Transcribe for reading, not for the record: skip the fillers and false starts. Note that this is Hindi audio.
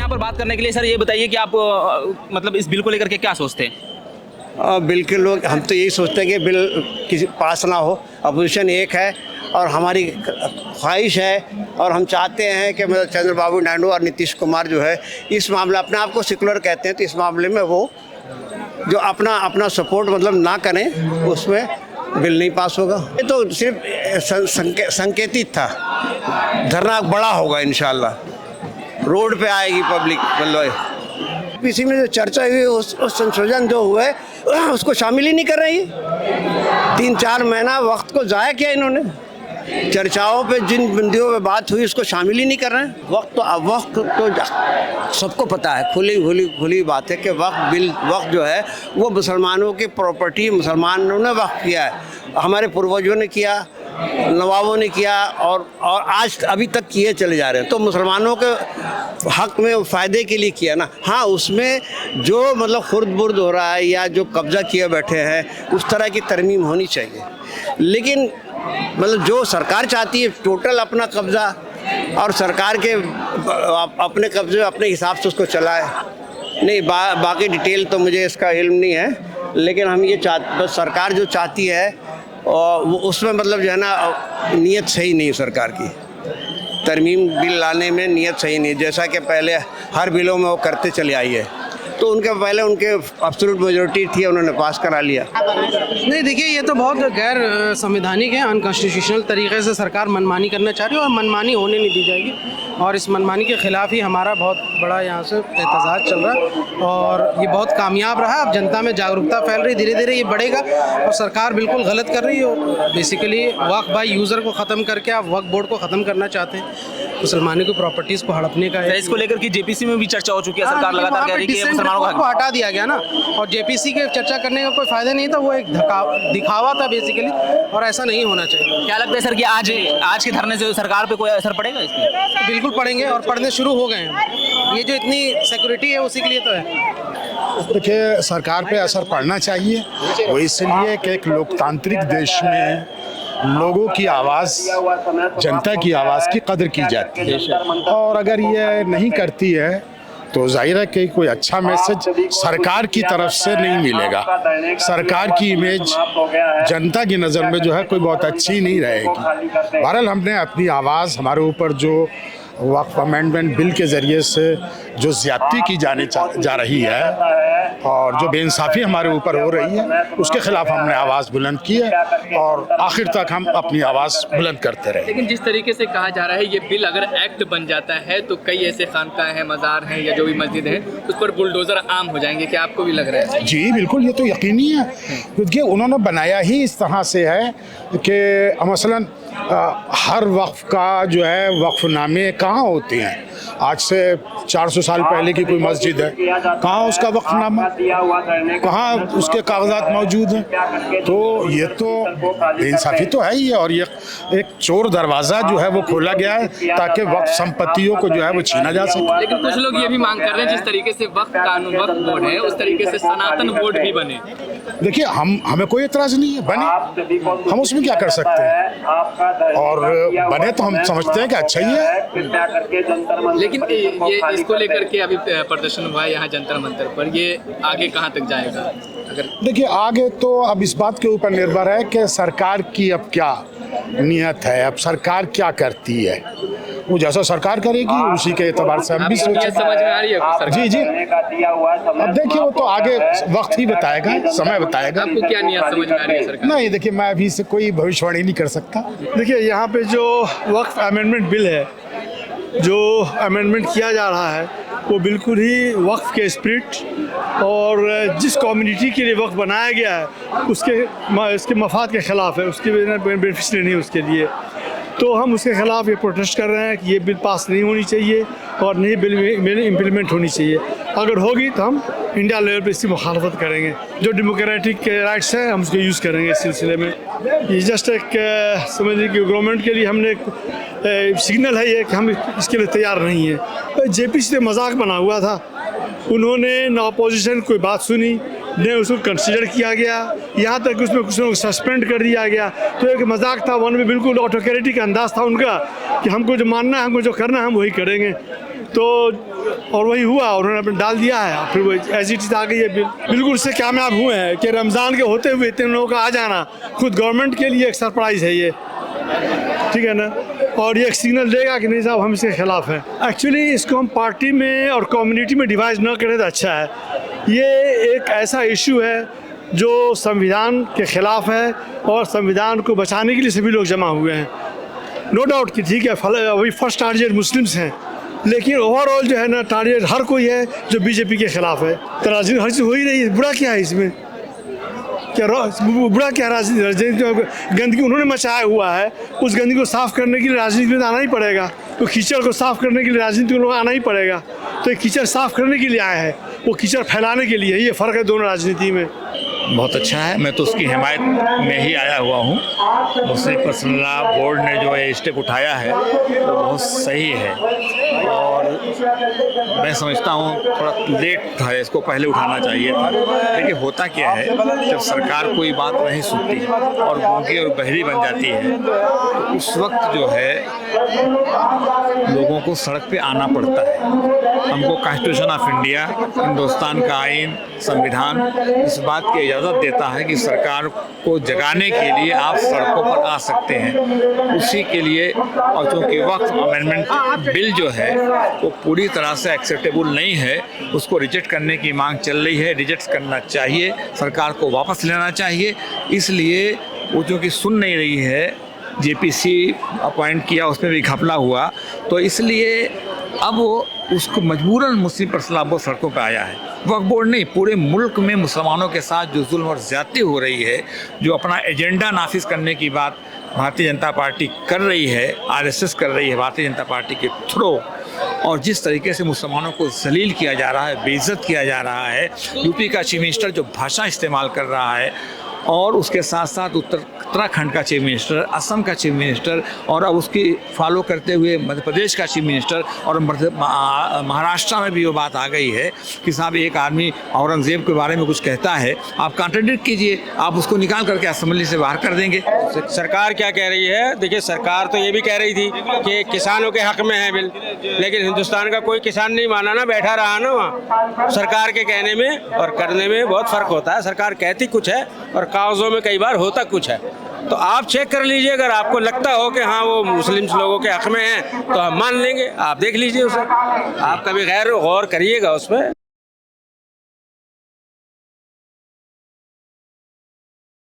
यहाँ पर बात करने के लिए। सर ये बताइए कि आप मतलब इस बिल को लेकर के क्या सोचते हैं? बिल के लोग हम तो यही सोचते हैं कि बिल किसी पास ना हो। अपोजिशन एक है और हमारी ख्वाहिश है और हम चाहते हैं कि मतलब चंद्रबाबू नायडू और नीतीश कुमार जो है इस मामले, अपने आप को सेकुलर कहते हैं, तो इस मामले में वो जो अपना सपोर्ट मतलब ना करें, उसमें बिल नहीं पास होगा। ये तो सिर्फ संकेतित था, धरना बड़ा होगा इंशाल्लाह, रोड पे आएगी पब्लिक। मतलब इसी में जो चर्चा हुई उस संशोधन जो हुए उसको शामिल ही नहीं कर रही है। 3-4 महीना वक्त को ज़ाया किया इन्होंने, चर्चाओं पे जिन बिंदुओं पे बात हुई उसको शामिल ही नहीं कर रहे हैं। वक्त तो सबको पता है, खुली बात है कि वक्त जो है वो मुसलमानों की प्रॉपर्टी, मुसलमानों ने वक्त किया है, हमारे पूर्वजों ने किया, नवाबों ने किया और आज अभी तक किए चले जा रहे हैं। तो मुसलमानों के हक में फ़ायदे के लिए किया ना। हाँ, उसमें जो मतलब खुर्द बुर्द हो रहा है या जो कब्ज़ा किए बैठे हैं उस तरह की तरमीम होनी चाहिए, लेकिन मतलब जो सरकार चाहती है टोटल अपना कब्ज़ा, और सरकार के अपने कब्ज़े अपने हिसाब से उसको चलाए। नहीं, बाकी डिटेल तो मुझे इसका इल्म नहीं है, लेकिन हम ये बस सरकार जो चाहती है और वो उसमें मतलब जो है ना नीयत सही नहीं है सरकार की। तरमीम बिल लाने में नीयत सही नहीं, जैसा कि पहले हर बिलों में वो करते चले आई है, तो उनके पहले उनके एब्सोल्यूट मेजॉरिटी थी, उन्होंने पास करा लिया। नहीं, देखिए ये तो बहुत गैर संवैधानिक है, अनकॉन्स्टिट्यूशनल तरीके से सरकार मनमानी करना चाह रही है और मनमानी होने नहीं दी जाएगी, और इस मनमानी के ख़िलाफ़ ही हमारा बहुत बड़ा यहाँ से एहतजाज चल रहा है और ये बहुत कामयाब रहा। अब जनता में जागरूकता फैल रही, धीरे धीरे ये बढ़ेगा और सरकार बिल्कुल गलत कर रही है। बेसिकली वक्फ बाय यूज़र को ख़त्म करके आप वक्फ बोर्ड को ख़त्म करना चाहते हैं, मुसलमानों की प्रॉपर्टीज़ को हड़पने का है। इसको लेकर के जेपीसी में भी चर्चा हो चुकी है, सरकार लगातार कह रही है कि मुसलमानों को हटा दिया गया ना, और जेपीसी के चर्चा करने का कोई फ़ायदा नहीं था, वो एक दिखावा था बेसिकली, और ऐसा नहीं होना चाहिए। क्या लगता है सर कि आज के धरने से सरकार पे कोई असर पड़ेगा इसमें? बिल्कुल पड़ेंगे और पड़ने शुरू हो गए हैं। ये जो इतनी सिक्योरिटी है उसी के लिए तो है। देखिए, सरकार पे असर पड़ना चाहिए, वो इसलिए कि एक लोकतांत्रिक देश में लोगों की आवाज़, जनता की आवाज़ की कदर की जाती है, और अगर ये नहीं करती है तो जाहिर है कि कोई अच्छा मैसेज सरकार की तरफ से नहीं मिलेगा। सरकार की इमेज जनता की नज़र में जो है कोई बहुत अच्छी नहीं रहेगी। बहरहाल हमने अपनी आवाज़, हमारे ऊपर जो वक्फ अमेंडमेंट बिल के ज़रिए से जो ज़्यादती की जा रही है और जो बेइंसाफ़ी हमारे ऊपर हो रही है, उसके ख़िलाफ़ हमने आवाज़ बुलंद की है और आखिर तक हम अपनी आवाज़ बुलंद करते रहे। लेकिन जिस तरीके से कहा जा रहा है ये बिल अगर एक्ट बन जाता है तो कई ऐसे खानकाह हैं, मज़ार हैं या जो भी मस्जिद है उस पर बुलडोज़र आम हो जाएंगे, क्या आपको भी लग रहा है? जी बिल्कुल, ये तो यकीनी है, क्योंकि उन्होंने बनाया ही इस तरह से है कि मसलन हर वक्फ का जो है वक्फनामे कहाँ होते हैं। आज से 400 साल पहले की कोई मस्जिद है, कहाँ उसका वक्फनामा, कहाँ उसके कागजात मौजूद हैं। तो ये तो बेइंसाफ़ी तो है ही है, और ये एक चोर दरवाज़ा जो है वो खोला गया है ताकि वक्फ संपत्तियों को जो है वो छीना जा सके। लेकिन कुछ लोग ये भी मांग कर रहे हैं जिस तरीके से वक्फ कानून, वक्फ बोर्ड है, उस तरीके से सनातन बोर्ड भी बने। देखिए, हमें कोई एतराज़ नहीं है, बने, हम उसमें क्या कर सकते हैं, और बने तो हम समझते हैं कि अच्छा ही है। लेकिन ये इसको लेकर के अभी प्रदर्शन हुआ है यहाँ जंतर मंतर पर, ये आगे कहाँ तक जाएगा? अगर देखिए, आगे तो अब इस बात के ऊपर निर्भर है कि सरकार की अब क्या नियत है, अब सरकार क्या करती है। वो जैसा सरकार करेगी उसी के एतबार से हम भी सोचेंगे। समझ में आ रही है? जी जी, अब देखिए वो तो आगे वक्त ही बताएगा, समय बताएगा। आपको क्या नियत समझ में आ रही है सरकार? नहीं, देखिए मैं अभी से कोई भविष्यवाणी नहीं कर सकता। देखिए, यहाँ पे जो वक्फ अमेंडमेंट बिल है, जो अमेंडमेंट किया जा रहा है वो बिल्कुल ही वक्फ के स्पिरिट और जिस कम्युनिटी के लिए वक्फ बनाया गया है उसके मफाद के ख़िलाफ़ है, उसकी बेनिफिशियरी नहीं उसके लिए। तो हम उसके ख़िलाफ़ ये प्रोटेस्ट कर रहे हैं कि ये बिल पास नहीं होनी चाहिए और नई बिल इम्प्लीमेंट होनी चाहिए। अगर होगी तो हम इंडिया लेवल पर इसकी मुखालफत करेंगे। जो डेमोक्रेटिक राइट्स हैं हम उसको यूज़ करेंगे इस सिलसिले में। ये जस्ट एक समझिए कि गवर्नमेंट के लिए हमने एक सिग्नल है ये कि हम इसके लिए तैयार नहीं हैं। जेपीसी से मजाक बना हुआ था, उन्होंने ना अपोजिशन कोई बात सुनी, न उसको कंसिडर किया गया, यहाँ तक उसमें कुछ लोग सस्पेंड कर दिया गया। तो एक मजाक था, वन में बिल्कुल ऑटोक्रेटिक अंदाज था उनका कि हमको जो मानना है, हमको जो करना है हम वही करेंगे। तो और वही हुआ, उन्होंने अपने डाल दिया है, फिर वो एज इट इज़ आ गई है बिल। बिल्कुल उससे कामयाब हुए हैं कि रमज़ान के होते हुए इतने लोगों का आ जाना खुद गवर्नमेंट के लिए एक सरप्राइज़ है ये, ठीक है ना। और ये एक सिग्नल देगा कि नहीं साहब हम इसके खिलाफ हैं। एक्चुअली इसको हम पार्टी में और कम्युनिटी में डिवाइड न करें तो अच्छा है। ये एक ऐसा इशू है जो संविधान के खिलाफ है और संविधान को बचाने के लिए सभी लोग जमा हुए हैं। नो डाउट कि ठीक है अभी फर्स्ट टारगेट मुस्लिम्स हैं, लेकिन ओवरऑल जो है ना टारगेट हर कोई है जो बीजेपी के खिलाफ है। तो राजनीति हर चीज़ हो ही रही है, बुरा क्या है इसमें, क्या बुरा क्या राजनीति गंदगी उन्होंने मचाया हुआ है, उस गंदगी को साफ़ करने के लिए राजनीति में आना ही पड़ेगा। तो कीचड़ को साफ़ करने के लिए राजनीति में आना ही पड़ेगा। तो ये कीचड़ साफ़ करने के लिए आए हैं, वो कीचड़ फैलाने के लिए, ये फ़र्क है दोनों राजनीति में। बहुत अच्छा है, मैं तो उसकी हिमायत में ही आया हुआ हूँ। मुस्लिम पर्सनल लॉ बोर्ड ने जो ये स्टेप उठाया है वो बहुत सही है और मैं समझता हूँ थोड़ा लेट था, इसको पहले उठाना चाहिए था। लेकिन होता क्या है, जब सरकार कोई बात नहीं सुनती और गूंगी और बहरी बन जाती है तो उस वक्त जो है लोगों को सड़क पे आना पड़ता है। हमको कॉन्स्टिट्यूशन ऑफ इंडिया, हिंदुस्तान का आइन, संविधान इस बात की इजाज़त देता है कि सरकार को जगाने के लिए आप सड़कों पर आ सकते हैं। उसी के लिए और चूँकि वक्फ अमेंडमेंट बिल जो है वो पूरी तरह से एक्सेप्टेबल नहीं है, उसको रिजेक्ट करने की मांग चल रही है। रिजेक्ट करना चाहिए, सरकार को वापस लेना चाहिए। इसलिए वो चूँकि सुन नहीं रही है, जेपीसी अपॉइंट किया उसमें भी घपला हुआ, तो इसलिए अब वो उसको मजबूरन मुस्लिम पर्सनल लॉ सड़कों पर आया है। वक्फ बोर्ड नहीं, पूरे मुल्क में मुसलमानों के साथ जो जुल्म और ज़्यादती हो रही है, जो अपना एजेंडा नाफिज करने की बात भारतीय जनता पार्टी कर रही है, आरएसएस कर रही है भारतीय जनता पार्टी के थ्रू, और जिस तरीके से मुसलमानों को जलील किया जा रहा है, बेइज्जत किया जा रहा है, यूपी का चीफ मिनिस्टर जो भाषा इस्तेमाल कर रहा है और उसके साथ साथ उत्तराखंड का चीफ मिनिस्टर, असम का चीफ मिनिस्टर और अब उसकी फॉलो करते हुए मध्य प्रदेश का चीफ मिनिस्टर और महाराष्ट्र में भी वो बात आ गई है कि साहब एक आदमी औरंगज़ेब के बारे में कुछ कहता है, आप कॉन्ट्रडिक्ट कीजिए, आप उसको निकाल करके असेंबली से बाहर कर देंगे। सरकार क्या कह रही है? देखिए, सरकार तो ये भी कह रही थी कि किसानों के हक में है बिल, लेकिन हिंदुस्तान का कोई किसान नहीं माना ना, बैठा रहा ना वहाँ। सरकार के कहने में और करने में बहुत फ़र्क होता है। सरकार कहती कुछ है और कागज़ों में कई बार होता कुछ है। तो आप चेक कर लीजिए, अगर आपको लगता हो कि हाँ वो मुस्लिम लोगों के हक में है तो हम मान लेंगे, आप देख लीजिए उसे, आप कभी गौर करिएगा उस पर।